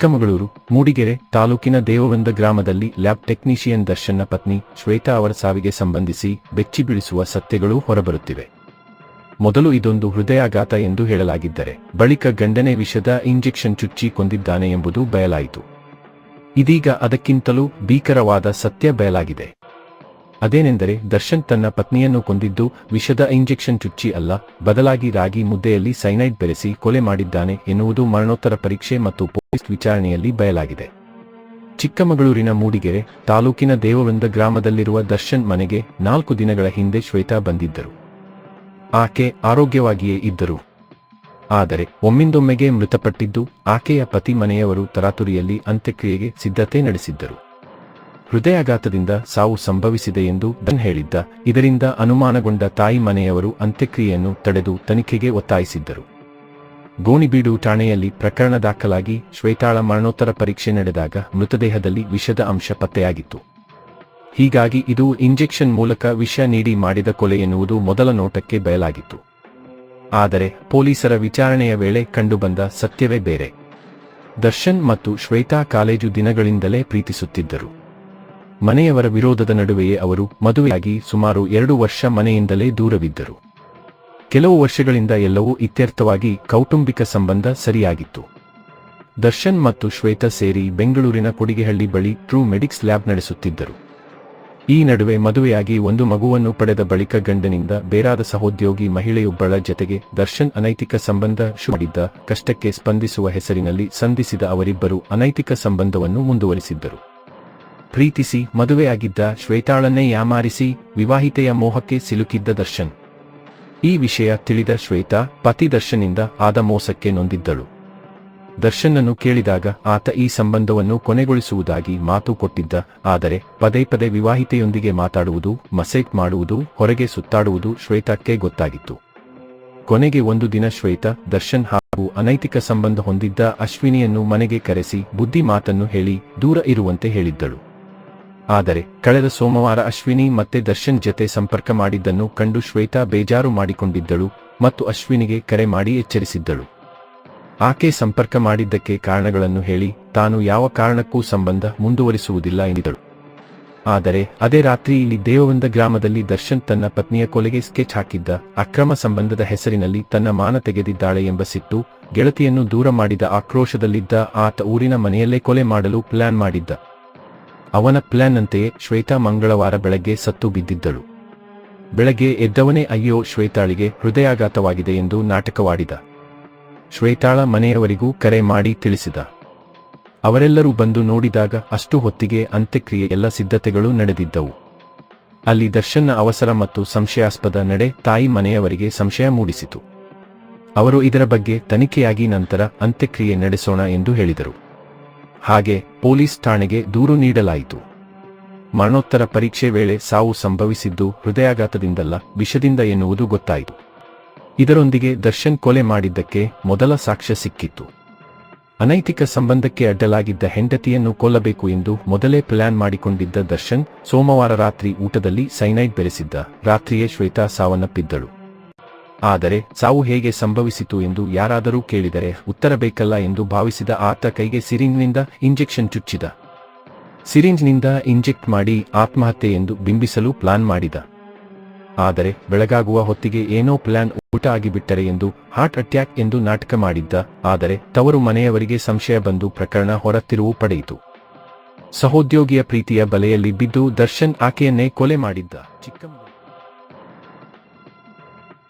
ಚಿಕ್ಕಮಗಳೂರು ಮೂಡಿಗೆರೆ ತಾಲೂಕಿನ ದೇವವೃಂದ ಗ್ರಾಮದಲ್ಲಿ lab technician ದರ್ಶನ್ನ ಪತ್ನಿ ಶ್ವೇತಾ ಅವರ ಸಾವಿಗೆ ಸಂಬಂಧಿಸಿ ಬೆಚ್ಚಿಬೀಳಿಸುವ ಸತ್ಯಗಳು ಹೊರಬರುತ್ತಿವೆ. ಮೊದಲು ಇದೊಂದು ಹೃದಯಾಘಾತ ಎಂದು ಹೇಳಲಾಗಿದ್ದರೆ ಬಳಿಕ ಗಂಡನೇ ವಿಷದ ಇಂಜೆಕ್ಷನ್ ಚುಚ್ಚಿ ಕೊಂದಿದ್ದಾನೆ ಎಂಬುದು ಬಯಲಾಯಿತು. ಇದೀಗ ಅದಕ್ಕಿಂತಲೂ ಭೀಕರವಾದ ಸತ್ಯ ಬಯಲಾಗಿದೆ. ಅದೇನೆಂದರೆ ದರ್ಶನ್ ತನ್ನ ಪತ್ನಿಯನ್ನು ಕೊಂದಿದ್ದು ವಿಷದ ಇಂಜೆಕ್ಷನ್ ಚುಚ್ಚಿ ಅಲ್ಲ, ಬದಲಾಗಿ ರಾಗಿ ಮುದ್ದೆಯಲ್ಲಿ ಸೈನೈಡ್ ಬೆರೆಸಿ ಕೊಲೆ ಮಾಡಿದ್ದಾನೆ ಎನ್ನುವುದು ಮರಣೋತ್ತರ ಪರೀಕ್ಷೆ ಮತ್ತು ಪೊಲೀಸ್ ವಿಚಾರಣೆಯಲ್ಲಿ ಬಯಲಾಗಿದೆ. ಚಿಕ್ಕಮಗಳೂರಿನ ಮೂಡಿಗೆರೆ ತಾಲೂಕಿನ ದೇವವೃಂದ ಗ್ರಾಮದಲ್ಲಿರುವ ದರ್ಶನ್ ಮನೆಗೆ 4 ದಿನಗಳ ಹಿಂದೆ ಶ್ವೇತಾ ಬಂದಿದ್ದರು. ಆಕೆ ಆರೋಗ್ಯವಾಗಿಯೇ ಇದ್ದರು. ಆದರೆ ಒಮ್ಮಿಂದೊಮ್ಮೆಗೆ ಮೃತಪಟ್ಟಿದ್ದು ಆಕೆಯ ಪತಿ ಮನೆಯವರು ತರಾತುರಿಯಲ್ಲಿ ಅಂತ್ಯಕ್ರಿಯೆಗೆ ಸಿದ್ಧತೆ ನಡೆಸಿದ್ದರು. ಹೃದಯಾಘಾತದಿಂದ ಸಾವು ಸಂಭವಿಸಿದೆ ಎಂದು ದನ್ ಹೇಳಿದ್ದ. ಇದರಿಂದ ಅನುಮಾನಗೊಂಡ ತಾಯಿ ಮನೆಯವರು ಅಂತ್ಯಕ್ರಿಯೆಯನ್ನು ತಡೆದು ತನಿಖೆಗೆ ಒತ್ತಾಯಿಸಿದ್ದರು. ಗೋಣಿಬೀಡು ಠಾಣೆಯಲ್ಲಿ ಪ್ರಕರಣ ದಾಖಲಾಗಿ ಶ್ವೇತಾಳ ಮರಣೋತ್ತರ ಪರೀಕ್ಷೆ ನಡೆದಾಗ ಮೃತದೇಹದಲ್ಲಿ ವಿಷದ ಅಂಶ ಪತ್ತೆಯಾಗಿತ್ತು. ಹೀಗಾಗಿ ಇದು ಇಂಜೆಕ್ಷನ್ ಮೂಲಕ ವಿಷ ನೀಡಿ ಮಾಡಿದ ಕೊಲೆ ಎನ್ನುವುದು ಮೊದಲ ನೋಟಕ್ಕೆ ಬಯಲಾಗಿತ್ತು. ಆದರೆ ಪೊಲೀಸರ ವಿಚಾರಣೆಯ ವೇಳೆ ಕಂಡುಬಂದ ಸತ್ಯವೇ ಬೇರೆ. ದರ್ಶನ್ ಮತ್ತು ಶ್ವೇತಾ ಕಾಲೇಜು ದಿನಗಳಿಂದಲೇ ಪ್ರೀತಿಸುತ್ತಿದ್ದರು. ಮನೆಯವರ ವಿರೋಧದ ನಡುವೆಯೇ ಅವರು ಮದುವೆಯಾಗಿ ಸುಮಾರು 2 ವರ್ಷ ಮನೆಯಿಂದಲೇ ದೂರವಿದ್ದರು. ಕೆಲವು ವರ್ಷಗಳಿಂದ ಎಲ್ಲವೂ ಇತ್ಯರ್ಥವಾಗಿ ಕೌಟುಂಬಿಕ ಸಂಬಂಧ ಸರಿಯಾಗಿತ್ತು. ದರ್ಶನ್ ಮತ್ತು ಶ್ವೇತಾ ಸೇರಿ ಬೆಂಗಳೂರಿನ ಕೊಡಿಗೆಹಳ್ಳಿ ಬಳಿ ಟ್ರೂ ಮೆಡಿಕ್ಸ್ ಲ್ಯಾಬ್ ನಡೆಸುತ್ತಿದ್ದರು. ಈ ನಡುವೆ ಮದುವೆಯಾಗಿ 1 ಮಗುವನ್ನು ಪಡೆದ ಬಳಿಕ ಗಂಡನಿಂದ ಬೇರಾದ ಸಹೋದ್ಯೋಗಿ ಮಹಿಳೆಯೊಬ್ಬಳ ಜತೆಗೆ ದರ್ಶನ್ ಅನೈತಿಕ ಸಂಬಂಧ ಶುರುಮಾಡಿದ್ದ. ಕಷ್ಟಕ್ಕೆ ಸ್ಪಂದಿಸುವ ಹೆಸರಿನಲ್ಲಿ ಸಂಧಿಸಿದ ಅವರಿಬ್ಬರು ಅನೈತಿಕ ಸಂಬಂಧವನ್ನು ಮುಂದುವರಿಸಿದ್ದರು. ಪ್ರೀತಿಸಿ ಮದುವೆಯಾಗಿದ್ದ ಶ್ವೇತಾಳನ್ನೇ ಯಾಮಾರಿಸಿ ವಿವಾಹಿತೆಯ ಮೋಹಕ್ಕೆ ಸಿಲುಕಿದ್ದ ದರ್ಶನ್. ಈ ವಿಷಯ ತಿಳಿದ ಶ್ವೇತಾ ಪತಿ ದರ್ಶನ್ನಿಂದ ಆದ ಮೋಸಕ್ಕೆ ನೊಂದಿದ್ದಳು. ದರ್ಶನ್ನನ್ನು ಕೇಳಿದಾಗ ಆತ ಈ ಸಂಬಂಧವನ್ನು ಕೊನೆಗೊಳಿಸುವುದಾಗಿ ಮಾತು ಕೊಟ್ಟಿದ್ದ. ಆದರೆ ಪದೇ ಪದೇ ವಿವಾಹಿತೆಯೊಂದಿಗೆ ಮಾತಾಡುವುದು, ಮೆಸೇಜ್ ಮಾಡುವುದು, ಹೊರಗೆ ಸುತ್ತಾಡುವುದು ಶ್ವೇತಾಕ್ಕೆ ಗೊತ್ತಾಗಿತ್ತು. ಕೊನೆಗೆ ಒಂದು ದಿನ ಶ್ವೇತಾ ದರ್ಶನ್ ಹಾಗೂ ಅನೈತಿಕ ಸಂಬಂಧ ಹೊಂದಿದ್ದ ಅಶ್ವಿನಿಯನ್ನು ಮನೆಗೆ ಕರೆಸಿ ಬುದ್ಧಿ ಮಾತನ್ನು ಹೇಳಿ ದೂರ ಇರುವಂತೆ ಹೇಳಿದ್ದಳು. ಆದರೆ ಕಳೆದ ಸೋಮವಾರ ಅಶ್ವಿನಿ ಮತ್ತೆ ದರ್ಶನ್ ಜತೆ ಸಂಪರ್ಕ ಮಾಡಿದ್ದನ್ನು ಕಂಡು ಶ್ವೇತಾ ಬೇಜಾರು ಮಾಡಿಕೊಂಡಿದ್ದಳು ಮತ್ತು ಅಶ್ವಿನಿಗೆ ಕರೆ ಮಾಡಿ ಎಚ್ಚರಿಸಿದ್ದಳು. ಆಕೆ ಸಂಪರ್ಕ ಮಾಡಿದ್ದಕ್ಕೆ ಕಾರಣಗಳನ್ನು ಹೇಳಿ ತಾನು ಯಾವ ಕಾರಣಕ್ಕೂ ಸಂಬಂಧ ಮುಂದುವರಿಸುವುದಿಲ್ಲ ಎಂದಿದ್ದಳು. ಆದರೆ ಅದೇ ರಾತ್ರಿ ಇಲ್ಲಿ ದೇವವೃಂದ ಗ್ರಾಮದಲ್ಲಿ ದರ್ಶನ್ ತನ್ನ ಪತ್ನಿಯ ಕೊಲೆಗೆ ಸ್ಕೆಚ್ ಹಾಕಿದ್ದ. ಅಕ್ರಮ ಸಂಬಂಧದ ಹೆಸರಿನಲ್ಲಿ ತನ್ನ ಮಾನ ತೆಗೆದಿದ್ದಾಳೆ ಎಂಬ ಸಿಟ್ಟು, ಗೆಳತಿಯನ್ನು ದೂರ ಮಾಡಿದ ಆಕ್ರೋಶದಲ್ಲಿದ್ದ ಆತ ಊರಿನ ಮನೆಯಲ್ಲೇ ಕೊಲೆ ಮಾಡಲು ಪ್ಲಾನ್ ಮಾಡಿದ್ದ. ಅವನ ಪ್ಲಾನ್ನಂತೆಯೇ ಶ್ವೇತಾ ಮಂಗಳವಾರ ಬೆಳಗ್ಗೆ ಸತ್ತು ಬಿದ್ದಿದ್ದಳು. ಬೆಳಗ್ಗೆ ಎದ್ದವನೇ ಅಯ್ಯೋ ಶ್ವೇತಾಳಿಗೆ ಹೃದಯಾಘಾತವಾಗಿದೆ ಎಂದು ನಾಟಕವಾಡಿದ. ಶ್ವೇತಾಳ ಮನೆಯವರಿಗೂ ಕರೆ ಮಾಡಿ ತಿಳಿಸಿದ. ಅವರೆಲ್ಲರೂ ಬಂದು ನೋಡಿದಾಗ ಅಷ್ಟು ಹೊತ್ತಿಗೆ ಅಂತ್ಯಕ್ರಿಯೆ ಎಲ್ಲ ಸಿದ್ಧತೆಗಳು ನಡೆದಿದ್ದವು. ಅಲ್ಲಿ ದರ್ಶನ್ನ ಅವಸರ ಮತ್ತು ಸಂಶಯಾಸ್ಪದ ನಡೆ ತಾಯಿ ಮನೆಯವರಿಗೆ ಸಂಶಯ ಮೂಡಿಸಿತು. ಅವರು ಇದರ ಬಗ್ಗೆ ತನಿಖೆಯಾಗಿ ನಂತರ ಅಂತ್ಯಕ್ರಿಯೆ ನಡೆಸೋಣ ಎಂದು ಹೇಳಿದರು. ಹಾಗೆ ಪೊಲೀಸ್ ಠಾಣೆಗೆ ದೂರು ನೀಡಲಾಯಿತು. ಮರಣೋತ್ತರ ಪರೀಕ್ಷೆ ವೇಳೆ ಸಾವು ಸಂಭವಿಸಿದ್ದು ಹೃದಯಾಘಾತದಿಂದಲ್ಲ, ವಿಷದಿಂದ ಎನ್ನುವುದು ಗೊತ್ತಾಯಿತು. ಇದರೊಂದಿಗೆ ದರ್ಶನ್ ಕೊಲೆ ಮಾಡಿದ್ದಕ್ಕೆ ಮೊದಲ ಸಾಕ್ಷ್ಯ ಸಿಕ್ಕಿತ್ತು. ಅನೈತಿಕ ಸಂಬಂಧಕ್ಕೆ ಅಡ್ಡಲಾಗಿದ್ದ ಹೆಂಡತಿಯನ್ನು ಕೊಲ್ಲಬೇಕು ಎಂದು ಮೊದಲೇ ಪ್ಲಾನ್ ಮಾಡಿಕೊಂಡಿದ್ದ ದರ್ಶನ್ ಸೋಮವಾರ ರಾತ್ರಿ ಊಟದಲ್ಲಿ ಸೈನೈಡ್ ಬೆರೆಸಿದ್ದ. ರಾತ್ರಿಯೇ ಶ್ವೇತಾ ಸಾವನ್ನಪ್ಪಿದ್ದಳು. ಆದರೆ ಸಾವು ಹೇಗೆ ಸಂಭವಿಸಿತು ಎಂದು ಯಾರಾದರೂ ಕೇಳಿದರೆ ಉತ್ತರ ಬೇಕಲ್ಲ ಎಂದು ಭಾವಿಸಿದ ಆತ ಕೈಗೆ ಸಿರಿಂಜ್ನಿಂದ ಇಂಜೆಕ್ಷನ್ ಚುಚ್ಚಿದ. ಸಿರಿಂಜ್ನಿಂದ ಇಂಜೆಕ್ಟ್ ಮಾಡಿ ಆತ್ಮಹತ್ಯೆ ಎಂದು ಬಿಂಬಿಸಲು ಪ್ಲಾನ್ ಮಾಡಿದ. ಆದರೆ ಬೆಳಗಾಗುವ ಹೊತ್ತಿಗೆ ಏನೋ ಪ್ಲಾನ್ ಉಲ್ಟಾ ಆಗಿಬಿಟ್ಟರೆ ಎಂದು ಹಾರ್ಟ್ ಅಟ್ಯಾಕ್ ಎಂದು ನಾಟಕ ಮಾಡಿದ್ದ. ಆದರೆ ತವರು ಮನೆಯವರಿಗೆ ಸಂಶಯ ಬಂದು ಪ್ರಕರಣ ಹೊರತಿರುವು ಪಡೆಯಿತು. ಸಹೋದ್ಯೋಗಿಯ ಪ್ರೀತಿಯ ಬಲೆಯಲ್ಲಿ ಬಿದ್ದು ದರ್ಶನ್ ಆಕೆಯನ್ನೇ ಕೊಲೆ ಮಾಡಿದ್ದ.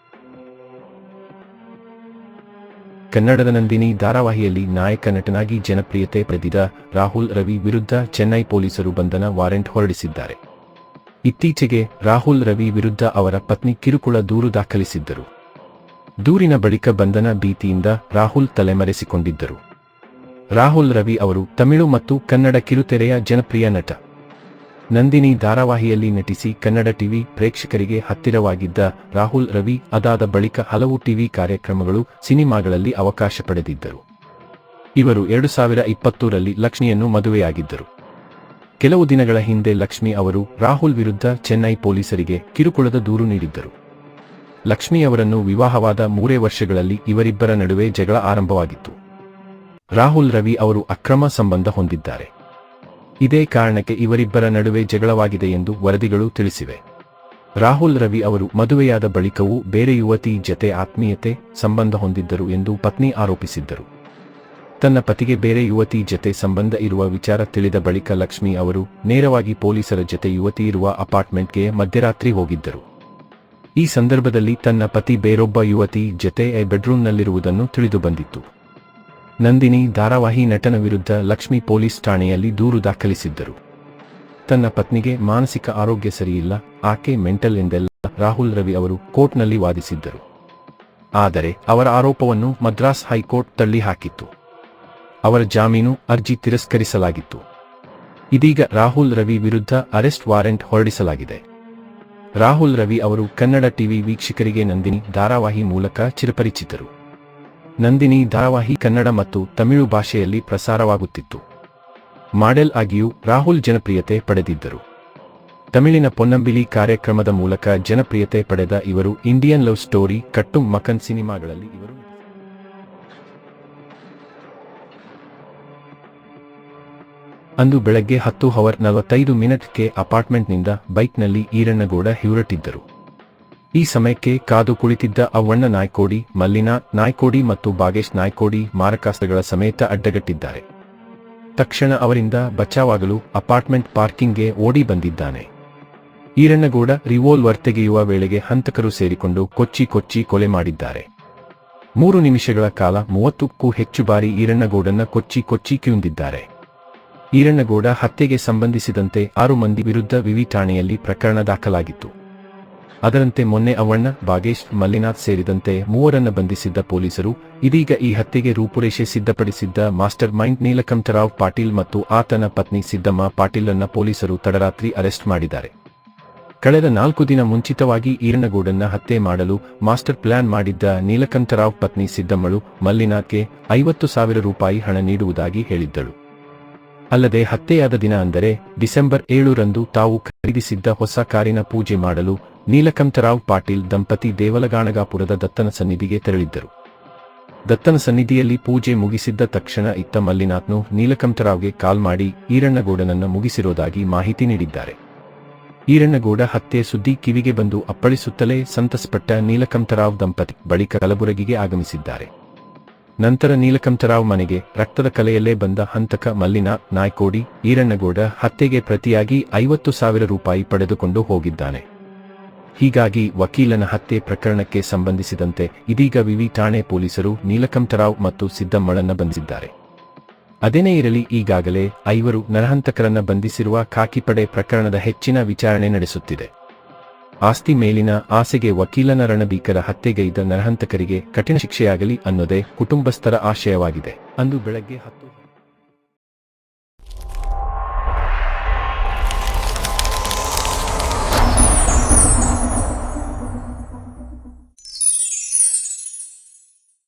ಕನ್ನಡದ ನಂದಿನಿ ಧಾರಾವಾಹಿಯಲ್ಲಿ ನಾಯಕ ನಟನಾಗಿ ಜನಪ್ರಿಯತೆ ಪಡೆದಿದ್ದ ರಾಹುಲ್ ರವಿ ವಿರುದ್ಧ ಚೆನ್ನೈ ಪೊಲೀಸರು ಬಂಧನ ವಾರೆಂಟ್ ಹೊರಡಿಸಿದ್ದಾರೆ. ಇತ್ತೀಚೆಗೆ ರಾಹುಲ್ ರವಿ ವಿರುದ್ಧ ಅವರ ಪತ್ನಿ ಕಿರುಕುಳ ದೂರು ದಾಖಲಿಸಿದ್ದರು. ದೂರಿನ ಬಳಿಕ ಬಂಧನ ಭೀತಿಯಿಂದ ರಾಹುಲ್ ತಲೆಮರೆಸಿಕೊಂಡಿದ್ದರು. ರಾಹುಲ್ ರವಿ ಅವರು ತಮಿಳು ಮತ್ತು ಕನ್ನಡ ಕಿರುತೆರೆಯ ಜನಪ್ರಿಯ ನಟ. ನಂದಿನಿ ಧಾರಾವಾಹಿಯಲ್ಲಿ ನಟಿಸಿ ಕನ್ನಡ ಟಿವಿ ಪ್ರೇಕ್ಷಕರಿಗೆ ಹತ್ತಿರವಾಗಿದ್ದ ರಾಹುಲ್ ರವಿ ಅದಾದ ಬಳಿಕ ಹಲವು ಟಿವಿ ಕಾರ್ಯಕ್ರಮಗಳು, ಸಿನಿಮಾಗಳಲ್ಲಿ ಅವಕಾಶ ಪಡೆದಿದ್ದರು. ಇವರು 2020ರಲ್ಲಿ ಲಕ್ಷ್ಮಿಯನ್ನು ಮದುವೆಯಾಗಿದ್ದರು. ಕೆಲವು ದಿನಗಳ ಹಿಂದೆ ಲಕ್ಷ್ಮಿ ಅವರು ರಾಹುಲ್ ವಿರುದ್ಧ ಚೆನ್ನೈ ಪೊಲೀಸರಿಗೆ ಕಿರುಕುಳದ ದೂರು ನೀಡಿದ್ದರು. ಲಕ್ಷ್ಮಿ ಅವರನ್ನು ವಿವಾಹವಾದ 3 ವರ್ಷಗಳಲ್ಲಿ ಇವರಿಬ್ಬರ ನಡುವೆ ಜಗಳ ಆರಂಭವಾಗಿತ್ತು. ರಾಹುಲ್ ರವಿ ಅವರು ಅಕ್ರಮ ಸಂಬಂಧ ಹೊಂದಿದ್ದಾರೆ. ಇದೇ ಕಾರಣಕ್ಕೆ ಇವರಿಬ್ಬರ ನಡುವೆ ಜಗಳವಾಗಿದೆ ಎಂದು ವರದಿಗಳು ತಿಳಿಸಿವೆ. ರಾಹುಲ್ ರವಿ ಅವರು ಮದುವೆಯಾದ ಬಳಿಕವೂ ಬೇರೆ ಯುವತಿ ಜತೆ ಆತ್ಮೀಯತೆ ಸಂಬಂಧ ಹೊಂದಿದ್ದರು ಎಂದು ಪತ್ನಿ ಆರೋಪಿಸಿದ್ದರು. ತನ್ನ ಪತಿಗೆ ಬೇರೆ ಯುವತಿ ಜತೆ ಸಂಬಂಧ ಇರುವ ವಿಚಾರ ತಿಳಿದ ಬಳಿಕ ಲಕ್ಷ್ಮಿ ಅವರು ನೇರವಾಗಿ ಪೊಲೀಸರ ಜತೆ ಯುವತಿ ಇರುವ ಅಪಾರ್ಟ್ಮೆಂಟ್ಗೆ ಮಧ್ಯರಾತ್ರಿ ಹೋಗಿದ್ದರು. ಈ ಸಂದರ್ಭದಲ್ಲಿ ತನ್ನ ಪತಿ ಬೇರೊಬ್ಬ ಯುವತಿ ಜತೆ ಬೆಡ್ರೂಮ್ನಲ್ಲಿರುವುದನ್ನು ತಿಳಿದುಬಂದಿತ್ತು. ನಂದಿನಿ ಧಾರಾವಾಹಿ ನಟನ ವಿರುದ್ಧ ಲಕ್ಷ್ಮಿ ಪೊಲೀಸ್ ಠಾಣೆಯಲ್ಲಿ ದೂರು ದಾಖಲಿಸಿದ್ದರು. ತನ್ನ ಪತ್ನಿಗೆ ಮಾನಸಿಕ ಆರೋಗ್ಯ ಸರಿಯಿಲ್ಲ, ಆಕೆ ಮೆಂಟಲ್ ಎಂದೆಲ್ಲ ರಾಹುಲ್ ರವಿ ಅವರು ಕೋರ್ಟ್ನಲ್ಲಿ ವಾದಿಸಿದ್ದರು. ಆದರೆ ಅವರ ಆರೋಪವನ್ನು ಮದ್ರಾಸ್ ಹೈಕೋರ್ಟ್ ತಳ್ಳಿ ಹಾಕಿತ್ತು. ಅವರ ಜಾಮೀನು ಅರ್ಜಿ ತಿರಸ್ಕರಿಸಲಾಗಿತ್ತು. ಇದೀಗ ರಾಹುಲ್ ರವಿ ವಿರುದ್ಧ ಅರೆಸ್ಟ್ ವಾರೆಂಟ್ ಹೊರಡಿಸಲಾಗಿದೆ. ರಾಹುಲ್ ರವಿ ಅವರು ಕನ್ನಡ ಟಿವಿ ವೀಕ್ಷಕರಿಗೆ ನಂದಿನಿ ಧಾರಾವಾಹಿ ಮೂಲಕ ಚಿರಪರಿಚಿತರು. ನಂದಿನಿ ಧಾರಾವಾಹಿ ಕನ್ನಡ ಮತ್ತು ತಮಿಳು ಭಾಷೆಯಲ್ಲಿ ಪ್ರಸಾರವಾಗುತ್ತಿತ್ತು. ಮಾಡೆಲ್ ಆಗಿಯೂ ರಾಹುಲ್ ಜನಪ್ರಿಯತೆ ಪಡೆದಿದ್ದರು. ತಮಿಳಿನ ಪೊನ್ನಂಬಿಲಿ ಕಾರ್ಯಕ್ರಮದ ಮೂಲಕ ಜನಪ್ರಿಯತೆ ಪಡೆದ ಇವರು ಇಂಡಿಯನ್ ಲವ್ ಸ್ಟೋರಿ, ಕಟ್ಟುಂ ಮಕನ್ ಸಿನಿಮಾಗಳಲ್ಲಿ ಇವರು ಅಂದು ಬೆಳಗ್ಗೆ 10:45ಕ್ಕೆ ಅಪಾರ್ಟ್ಮೆಂಟ್ನಿಂದ ಬೈಕ್ನಲ್ಲಿ ಈರಣ್ಣಗೌಡ ಹೊರಟಿದ್ದರು. ಈ ಸಮಯಕ್ಕೆ ಕಾದು ಕುಳಿತಿದ್ದ ಅವ್ವಣ್ಣ ನಾಯ್ಕೋಡಿ, ಮಲ್ಲಿನಾ ನಾಯ್ಕೋಡಿ ಮತ್ತು ಬಾಗೇಶ್ ನಾಯ್ಕೋಡಿ ಮಾರಕಾಸ್ತ್ರಗಳ ಸಮೇತ ಅಡ್ಡಗಟ್ಟಿದ್ದಾರೆ. ತಕ್ಷಣ ಅವರಿಂದ ಬಚಾವಾಗಲು ಅಪಾರ್ಟ್ಮೆಂಟ್ ಪಾರ್ಕಿಂಗ್ಗೆ ಓಡಿ ಬಂದಿದ್ದಾನೆ. ಈರಣ್ಣಗೌಡ ರಿವಾಲ್ವರ್ ತೆಗೆಯುವ ವೇಳೆಗೆ ಹಂತಕರು ಸೇರಿಕೊಂಡು ಕೊಚ್ಚಿ ಕೊಲೆ ಮಾಡಿದ್ದಾರೆ. 3 ನಿಮಿಷಗಳ ಕಾಲ 30ಕ್ಕೂ ಹೆಚ್ಚು ಬಾರಿ ಈರಣ್ಣಗೌಡನ್ನ ಕೊಚ್ಚಿ ಕಿವುಂದಿದ್ದಾರೆ. ಈರಣ್ಣಗೌಡ ಹತ್ಯೆಗೆ ಸಂಬಂಧಿಸಿದಂತೆ 6 ಮಂದಿ ವಿರುದ್ಧ ವಿವಿ ಠಾಣೆಯಲ್ಲಿ ಪ್ರಕರಣ ದಾಖಲಾಗಿತ್ತು. ಅದರಂತೆ ಮೊನ್ನೆ ಅವ್ವಣ್ಣ, ಬಾಗೇಶ್, ಮಲ್ಲಿನಾಥ್ ಸೇರಿದಂತೆ 3ರನ್ನ ಬಂಧಿಸಿದ್ದ ಪೊಲೀಸರು ಇದೀಗ ಈ ಹತ್ಯೆಗೆ ರೂಪುರೇಷೆ ಸಿದ್ಧಪಡಿಸಿದ್ದ ಮಾಸ್ಟರ್ ಮೈಂಡ್ ನೀಲಕಂಠರಾವ್ ಪಾಟೀಲ್ ಮತ್ತು ಆತನ ಪತ್ನಿ ಸಿದ್ದಮ್ಮ ಪಾಟೀಲನ್ನ ಪೊಲೀಸರು ತಡರಾತ್ರಿ ಅರೆಸ್ಟ್ ಮಾಡಿದ್ದಾರೆ. ಕಳೆದ 4 ದಿನ ಮುಂಚಿತವಾಗಿ ಈರಣ್ಣಗೌಡನ್ನ ಹತ್ಯೆ ಮಾಡಲು ಮಾಸ್ಟರ್ ಪ್ಲಾನ್ ಮಾಡಿದ್ದ ನೀಲಕಂಠರಾವ್ ಪತ್ನಿ ಸಿದ್ದಮ್ಮಳು ಮಲ್ಲಿನಾಥ್ಗೆ 50,000 ರೂಪಾಯಿ ಹಣ ನೀಡುವುದಾಗಿ ಹೇಳಿದ್ದಳು. ಅಲ್ಲದೆ ಹತ್ಯೆಯಾದ ದಿನ ಅಂದರೆ ಡಿಸೆಂಬರ್ 7ರಂದು ತಾವು ಖರೀದಿಸಿದ್ದ ಹೊಸ ಕಾರಿನ ಪೂಜೆ ಮಾಡಲು ನೀಲಕಂಠರಾವ್ ಪಾಟೀಲ್ ದಂಪತಿ ದೇವಲಗಾಣಗಾಪುರದ ದತ್ತನ ಸನ್ನಿಧಿಗೆ ತೆರಳಿದ್ದರು. ದತ್ತನ ಸನ್ನಿಧಿಯಲ್ಲಿ ಪೂಜೆ ಮುಗಿಸಿದ್ದ ತಕ್ಷಣ ಇತ್ತ ಮಲ್ಲಿನಾಥ್ನು ನೀಲಕಂಠರಾವ್ಗೆ ಕಾಲ್ ಮಾಡಿ ಈರಣ್ಣಗೌಡನನ್ನ ಮುಗಿಸಿರೋದಾಗಿ ಮಾಹಿತಿ ನೀಡಿದ್ದಾರೆ. ಈರಣ್ಣಗೌಡ ಹತ್ಯೆ ಸುದ್ದಿ ಕಿವಿಗೆ ಬಂದು ಅಪ್ಪಳಿಸುತ್ತಲೇ ಸಂತಸಪಟ್ಟ ನೀಲಕಂಠರಾವ್ ದಂಪತಿ ಬಳಿಕ ಕಲಬುರಗಿಗೆ ಆಗಮಿಸಿದ್ದಾರೆ. ನಂತರ ನೀಲಕಂಠರಾವ್ ಮನೆಗೆ ರಕ್ತದ ಕಲೆಯಲ್ಲೇ ಬಂದ ಹಂತಕ ಮಲ್ಲಿನಾಥ್ ನಾಯ್ಕೋಡಿ ಈರಣ್ಣಗೌಡ ಹತ್ಯೆಗೆ ಪ್ರತಿಯಾಗಿ 50,000 ರೂಪಾಯಿ ಪಡೆದುಕೊಂಡು ಹೋಗಿದ್ದಾನೆ. ಹೀಗಾಗಿ ವಕೀಲನ ಹತ್ಯೆ ಪ್ರಕರಣಕ್ಕೆ ಸಂಬಂಧಿಸಿದಂತೆ ಇದೀಗ ವಿವಿ ಠಾಣೆ ಪೊಲೀಸರು ನೀಲಕಂಠರಾವ್ ಮತ್ತು ಸಿದ್ದಮ್ಮಳನ್ನ ಬಂಧಿಸಿದ್ದಾರೆ. ಅದೇನೇ ಇರಲಿ, ಈಗಾಗಲೇ 5 ನರಹಂತಕರನ್ನ ಬಂಧಿಸಿರುವ ಖಾಕಿಪಡೆ ಪ್ರಕರಣದ ಹೆಚ್ಚಿನ ವಿಚಾರಣೆ ನಡೆಸುತ್ತಿದೆ. ಆಸ್ತಿ ಮೇಲಿನ ಆಸೆಗೆ ವಕೀಲನ ರಣಭೀಕರ ಹತ್ಯೆಗೈದ ನರಹಂತಕರಿಗೆ ಕಠಿಣ ಶಿಕ್ಷೆಯಾಗಲಿ ಅನ್ನೋದೇ ಕುಟುಂಬಸ್ಥರ ಆಶಯವಾಗಿದೆ. ಅಂದು ಬೆಳಗ್ಗೆ 10